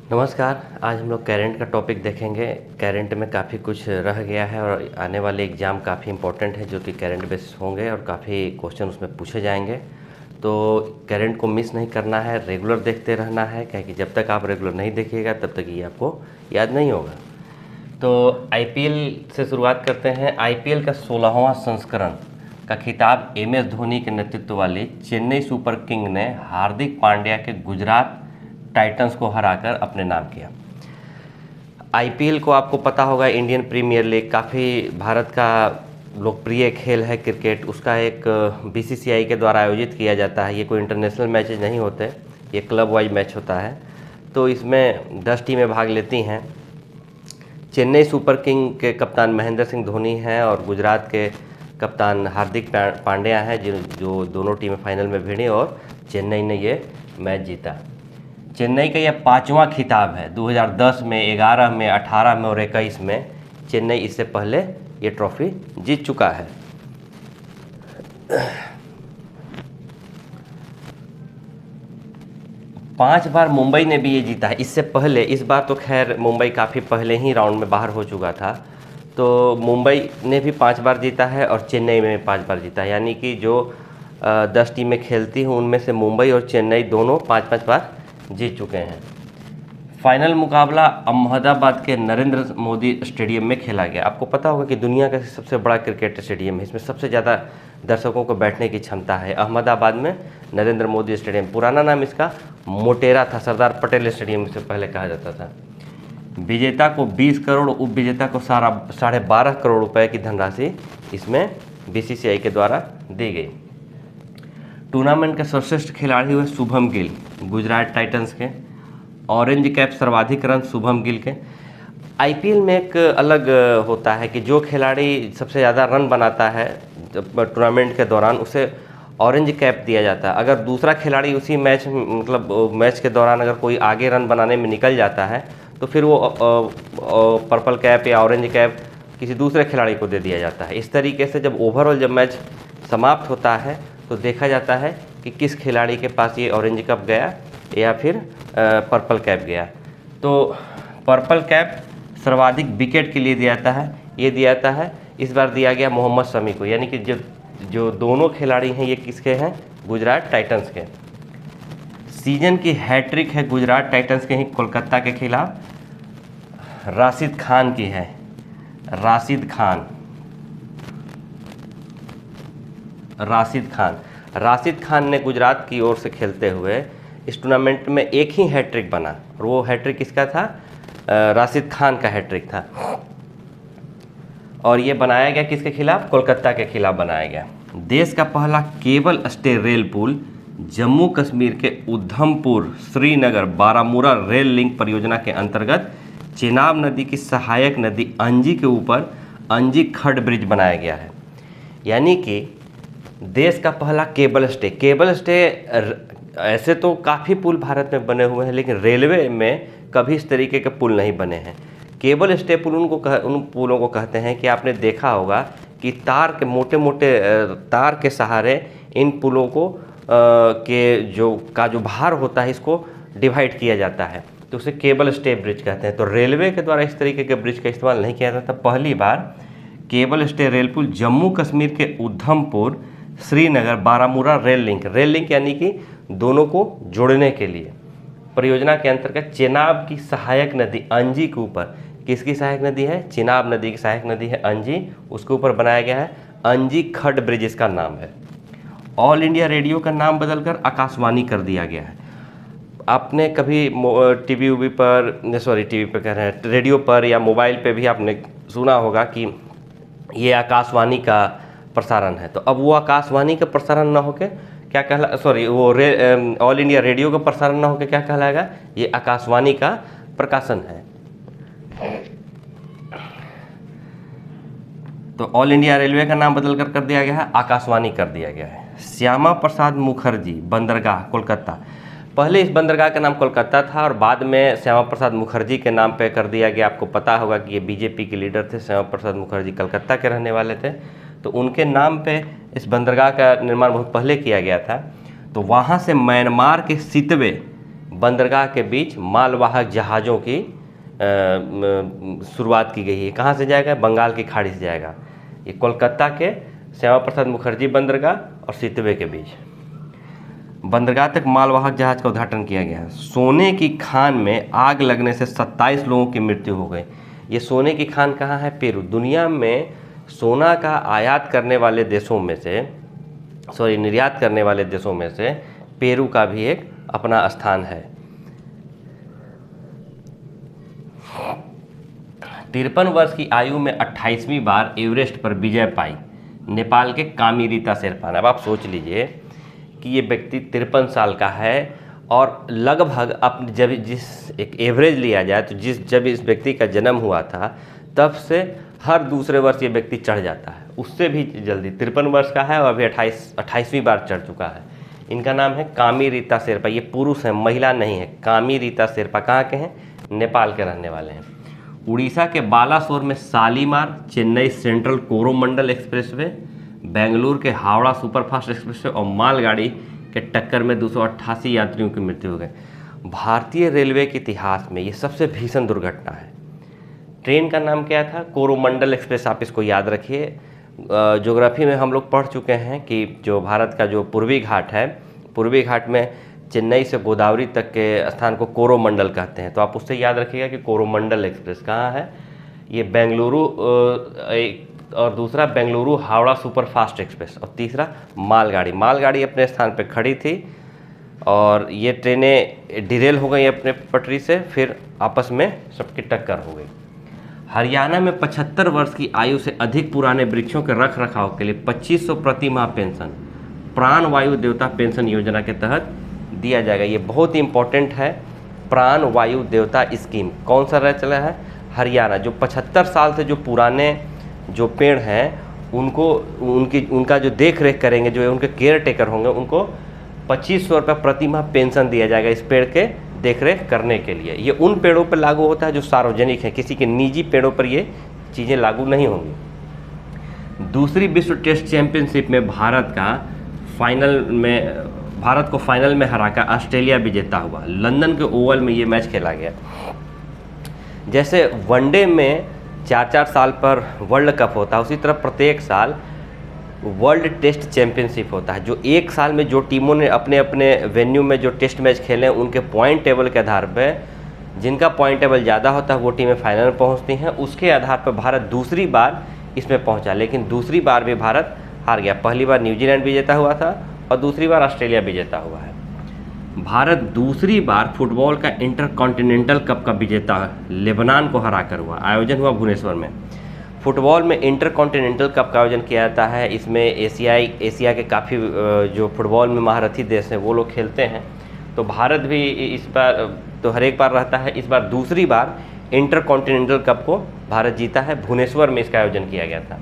नमस्कार। आज हम लोग करंट का टॉपिक देखेंगे। करंट में काफ़ी कुछ रह गया है और आने वाले एग्ज़ाम काफ़ी इंपॉर्टेंट है जो कि करंट बेसिस होंगे और काफ़ी क्वेश्चन उसमें पूछे जाएंगे। तो करंट को मिस नहीं करना है, रेगुलर देखते रहना है, क्योंकि जब तक आप रेगुलर नहीं देखिएगा तब तक ये आपको याद नहीं होगा। तो आईपीएल से शुरुआत करते हैं। आईपीएल का 16वां संस्करण का खिताब एमएस धोनी के नेतृत्व वाली चेन्नई सुपर किंग ने हार्दिक पांड्या के गुजरात टाइटंस को हराकर अपने नाम किया। आईपीएल को आपको पता होगा, इंडियन प्रीमियर लीग काफ़ी भारत का लोकप्रिय खेल है क्रिकेट। उसका एक बीसीसीआई के द्वारा आयोजित किया जाता है। ये कोई इंटरनेशनल मैचेज नहीं होते, ये क्लब वाइज मैच होता है। तो इसमें 10 टीमें भाग लेती हैं। चेन्नई सुपर किंग के कप्तान महेंद्र सिंह धोनी हैं और गुजरात के कप्तान हार्दिक पांड्या हैं, जो दोनों टीमें फाइनल में भिड़ी और चेन्नई ने ये मैच जीता। चेन्नई का यह 5वां खिताब है। 2010 में, 11 में, 18 में और 21 में चेन्नई इससे पहले ये ट्रॉफी जीत चुका है। पांच बार मुंबई ने भी ये जीता है इससे पहले। इस बार तो खैर मुंबई काफ़ी पहले ही राउंड में बाहर हो चुका था। तो मुंबई ने भी 5 बार जीता है और चेन्नई में भी 5 बार जीता है। यानी कि जो 10 टीमें खेलती हैं उनमें से मुंबई और चेन्नई दोनों 5-5 बार जीत चुके हैं। फाइनल मुकाबला अहमदाबाद के नरेंद्र मोदी स्टेडियम में खेला गया। आपको पता होगा कि दुनिया का सबसे बड़ा क्रिकेट स्टेडियम है। इसमें सबसे ज़्यादा दर्शकों को बैठने की क्षमता है। अहमदाबाद में नरेंद्र मोदी स्टेडियम, पुराना नाम इसका मोटेरा था, सरदार पटेल स्टेडियम से पहले कहा जाता था। विजेता को 20 करोड़, उप विजेता को 12.5 करोड़ रुपए की धनराशि इसमें बीसीसीआई के द्वारा दी गई। टूर्नामेंट के सर्वश्रेष्ठ खिलाड़ी हुए शुभम गिल, गुजरात टाइटंस के। ऑरेंज कैप सर्वाधिक रन शुभम गिल के। आईपीएल में एक अलग होता है कि जो खिलाड़ी सबसे ज़्यादा रन बनाता है टूर्नामेंट के दौरान, उसे ऑरेंज कैप दिया जाता है। अगर दूसरा खिलाड़ी उसी मैच मैच के दौरान अगर कोई आगे रन बनाने में निकल जाता है तो फिर वो पर्पल कैप या ऑरेंज कैप किसी दूसरे खिलाड़ी को दे दिया जाता है। इस तरीके से जब ओवरऑल जब मैच समाप्त होता है तो देखा जाता है कि किस खिलाड़ी के पास ये ऑरेंज कैप गया या फिर पर्पल कैप गया। तो पर्पल कैप सर्वाधिक विकेट के लिए दिया जाता है। ये दिया जाता है, इस बार दिया गया मोहम्मद शमी को। यानी कि जो दोनों खिलाड़ी हैं ये किसके हैं? गुजरात टाइटंस के। सीजन की हैट्रिक है गुजरात टाइटंस के ही कोलकाता के खिलाफ राशिद खान की है। राशिद खान ने गुजरात की ओर से खेलते हुए इस टूर्नामेंट में एक ही हैट्रिक बना और वो हैट्रिक किसका था? राशिद खान का हैट्रिक था। और ये बनाया गया किसके खिलाफ? कोलकाता के खिलाफ बनाया गया। देश का पहला केबल स्टे रेल पुल जम्मू कश्मीर के उधमपुर श्रीनगर बारामूला रेल लिंक परियोजना के अंतर्गत चेनाब नदी की सहायक नदी अंजी के ऊपर अंजी खड ब्रिज बनाया गया है। यानी कि देश का पहला केबल स्टे ऐसे तो काफ़ी पुल भारत में बने हुए हैं, लेकिन रेलवे में कभी इस तरीके के पुल नहीं बने हैं। केबल स्टे पुल उन पुलों को कहते हैं कि आपने देखा होगा कि तार के मोटे तार के सहारे इन पुलों को जो भार होता है इसको डिवाइड किया जाता है, तो उसे केबल स्टे ब्रिज कहते हैं। तो रेलवे के द्वारा इस तरीके के ब्रिज का इस्तेमाल नहीं किया जाता। पहली बार केबल स्टे रेल पुल जम्मू कश्मीर के उधमपुर श्रीनगर बारामूला रेल लिंक यानी कि दोनों को जोड़ने के लिए परियोजना के अंतर्गत चेनाब की सहायक नदी अंजी के ऊपर, किसकी सहायक नदी है? चेनाब नदी की सहायक नदी है अंजी, उसके ऊपर बनाया गया है अंजी खड ब्रिज, इसका नाम है। ऑल इंडिया रेडियो का नाम बदलकर आकाशवाणी कर दिया गया है। आपने कभी टीवी पे कह रहे हैं, रेडियो पर या मोबाइल पे भी आपने सुना होगा कि ये आकाशवाणी का प्रसारण है। तो अब वो आकाशवाणी का प्रसारण ना होके क्या ऑल इंडिया रेडियो का प्रसारण ना होकर क्या कहलाएगा? ये आकाशवाणी का प्रकाशन है। तो ऑल इंडिया रेलवे का नाम बदल कर दिया गया है, आकाशवाणी कर दिया गया है। श्यामा प्रसाद मुखर्जी बंदरगाह कोलकाता, पहले इस बंदरगाह का नाम कोलकाता था और बाद में श्यामा प्रसाद मुखर्जी के नाम पे कर दिया गया। आपको पता होगा कि ये बीजेपी के लीडर थे। श्यामा प्रसाद मुखर्जी कलकत्ता के रहने वाले थे, तो उनके नाम पे इस बंदरगाह का निर्माण बहुत पहले किया गया था। तो वहाँ से म्यांमार के सितवे बंदरगाह के बीच मालवाहक जहाज़ों की शुरुआत की गई है। कहाँ से जाएगा? बंगाल की खाड़ी से जाएगा। ये कोलकाता के श्यामा प्रसाद मुखर्जी बंदरगाह और सितवे के बीच बंदरगाह तक मालवाहक जहाज का उद्घाटन किया गया। सोने की खान में आग लगने से 27 लोगों की मृत्यु हो गई। ये सोने की खान कहाँ है? पेरू। दुनिया में सोना का आयात करने वाले देशों में से निर्यात करने वाले देशों में से पेरू का भी एक अपना स्थान है। 53 वर्ष की आयु में 28वीं बार एवरेस्ट पर विजय पाई नेपाल के कामिरीता शेरपा ने। अब आप सोच लीजिए कि ये व्यक्ति 53 साल का है और लगभग अपने जब जिस एक एवरेज लिया जाए तो जब इस व्यक्ति का जन्म हुआ था तब से हर दूसरे वर्ष ये व्यक्ति चढ़ जाता है, उससे भी जल्दी। 53 वर्ष का है और अभी 28वीं बार चढ़ चुका है। इनका नाम है कामिरीता शेरपा। ये पुरुष है, महिला नहीं है। कामिरीता शेरपा कहाँ के हैं? नेपाल के रहने वाले हैं। उड़ीसा के बालासोर में शालीमार, चेन्नई सेंट्रल कोरोमंडल एक्सप्रेसवे, बेंगलुरु के हावड़ा सुपरफास्ट एक्सप्रेसवे और मालगाड़ी के टक्कर में 288 यात्रियों की मृत्यु हो गई। भारतीय रेलवे के इतिहास में ये सबसे भीषण दुर्घटना है। ट्रेन का नाम क्या था? कोरोमंडल एक्सप्रेस। आप इसको याद रखिए। ज्योग्राफी में हम लोग पढ़ चुके हैं कि जो भारत का जो पूर्वी घाट है, पूर्वी घाट में चेन्नई से गोदावरी तक के स्थान को कोरोमंडल कहते हैं। तो आप उससे याद रखिएगा कि कोरोमंडल एक्सप्रेस कहाँ है। ये बेंगलुरु और दूसरा बेंगलुरु हावड़ा सुपरफास्ट एक्सप्रेस और तीसरा मालगाड़ी अपने स्थान पर खड़ी थी और ये ट्रेनें डिरेल हो गई अपने पटरी से, फिर आपस में सबकी टक्कर हो गई। हरियाणा में 75 वर्ष की आयु से अधिक पुराने वृक्षों के रख रखाव के लिए 2500 प्रति माह पेंशन प्राण वायु देवता पेंशन योजना के तहत दिया जाएगा। ये बहुत ही इम्पोर्टेंट है। प्राण वायु देवता स्कीम कौन सा रह चला है? हरियाणा। जो 75 साल से जो पुराने जो पेड़ हैं उनका जो देख रेख करेंगे, जो उनके केयर टेकर होंगे, उनको 2500 रुपये प्रति माह पेंशन दिया जाएगा इस पेड़ के देखरेख करने के लिए। ये उन पेड़ों पर लागू होता है जो सार्वजनिक है, किसी के निजी पेड़ों पर ये चीज़ें लागू नहीं होंगी। दूसरी विश्व टेस्ट चैंपियनशिप में भारत को फाइनल में हराकर ऑस्ट्रेलिया विजेता हुआ। लंदन के ओवल में ये मैच खेला गया। जैसे वनडे में 4-4 साल पर वर्ल्ड कप होता है, उसी तरह प्रत्येक साल वर्ल्ड टेस्ट चैंपियनशिप होता है। जो एक साल में जो टीमों ने अपने अपने वेन्यू में जो टेस्ट मैच खेले हैं, उनके पॉइंट टेबल के आधार पर जिनका पॉइंट टेबल ज़्यादा होता है वो टीमें फाइनल में पहुंचती हैं। उसके आधार पर भारत दूसरी बार इसमें पहुंचा, लेकिन दूसरी बार भी भारत हार गया। पहली बार न्यूजीलैंड विजेता हुआ था और दूसरी बार ऑस्ट्रेलिया विजेता हुआ है। भारत दूसरी बार फुटबॉल का इंटरकॉन्टिनेंटल कप का विजेता लेबनान को हराकर हुआ। आयोजन हुआ भुवनेश्वर में। फुटबॉल में इंटरकॉन्टिनेंटल कप का आयोजन किया जाता है। इसमें एशिया के काफ़ी जो फुटबॉल में महारथी देश हैं वो लोग खेलते हैं। तो भारत भी इस बार तो हर एक बार रहता है, इस बार दूसरी बार इंटरकॉन्टिनेंटल कप को भारत जीता है। भुवनेश्वर में इसका आयोजन किया गया था।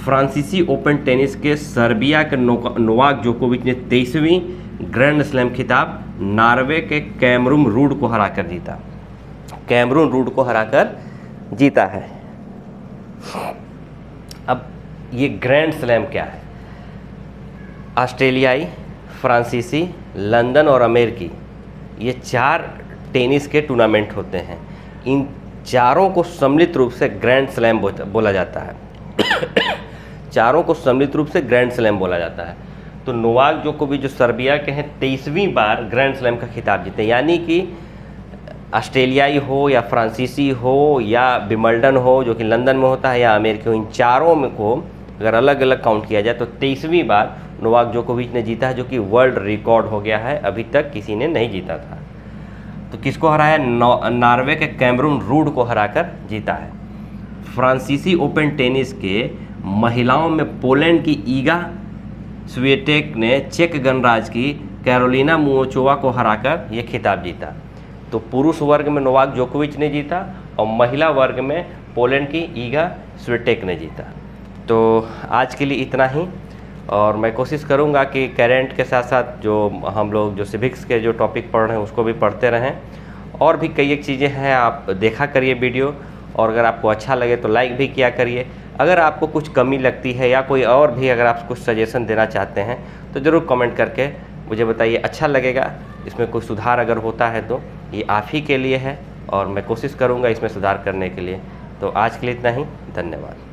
फ्रांसीसी ओपन टेनिस के सर्बिया के नोवाक जोकोविच ने 23वीं ग्रैंड स्लैम खिताब नॉर्वे के कैमरून रूड को हराकर जीता। कैमरून रूड को हराकर जीता है। अब ये ग्रैंड स्लैम क्या है? ऑस्ट्रेलियाई, फ्रांसीसी, लंदन और अमेरिकी, ये 4 टेनिस के टूर्नामेंट होते हैं। इन चारों को सम्मिलित रूप से ग्रैंड स्लैम बोला जाता है। चारों को सम्मिलित रूप से ग्रैंड स्लैम बोला जाता है। तो नोवाक जोकोविच जो सर्बिया के हैं 23वीं बार ग्रैंड स्लैम का खिताब जीते। यानी कि ऑस्ट्रेलियाई हो या फ्रांसीसी हो या विंबलडन हो जो कि लंदन में होता है या अमेरिकी हो, इन चारों में को अगर अलग अलग काउंट किया जाए तो 23वीं बार नोवाक जोकोविच ने जीता है, जो कि वर्ल्ड रिकॉर्ड हो गया है। अभी तक किसी ने नहीं जीता था। तो किसको हराया? नॉर्वे के कैमरून रूड को हराकर जीता है। फ्रांसीसी ओपन टेनिस के महिलाओं में पोलैंड की ईगा स्विएटेक ने चेक गणराज्य की कैरोलिना मुओचोवा को हराकर ये खिताब जीता। तो पुरुष वर्ग में नोवाक जोकोविच ने जीता और महिला वर्ग में पोलैंड की ईगा स्विएटेक ने जीता। तो आज के लिए इतना ही, और मैं कोशिश करूंगा कि करेंट के साथ साथ जो हम लोग जो सिविक्स के जो टॉपिक पढ़ रहे हैं उसको भी पढ़ते रहें। और भी कई एक चीज़ें हैं, आप देखा करिए वीडियो, और अगर आपको अच्छा लगे तो लाइक भी किया करिए। अगर आपको कुछ कमी लगती है या कोई और भी अगर आप कुछ सजेशन देना चाहते हैं तो ज़रूर कमेंट करके मुझे बताइए। अच्छा लगेगा इसमें कोई सुधार अगर होता है तो ये आप ही के लिए है और मैं कोशिश करूँगा इसमें सुधार करने के लिए। तो आज के लिए इतना ही, धन्यवाद।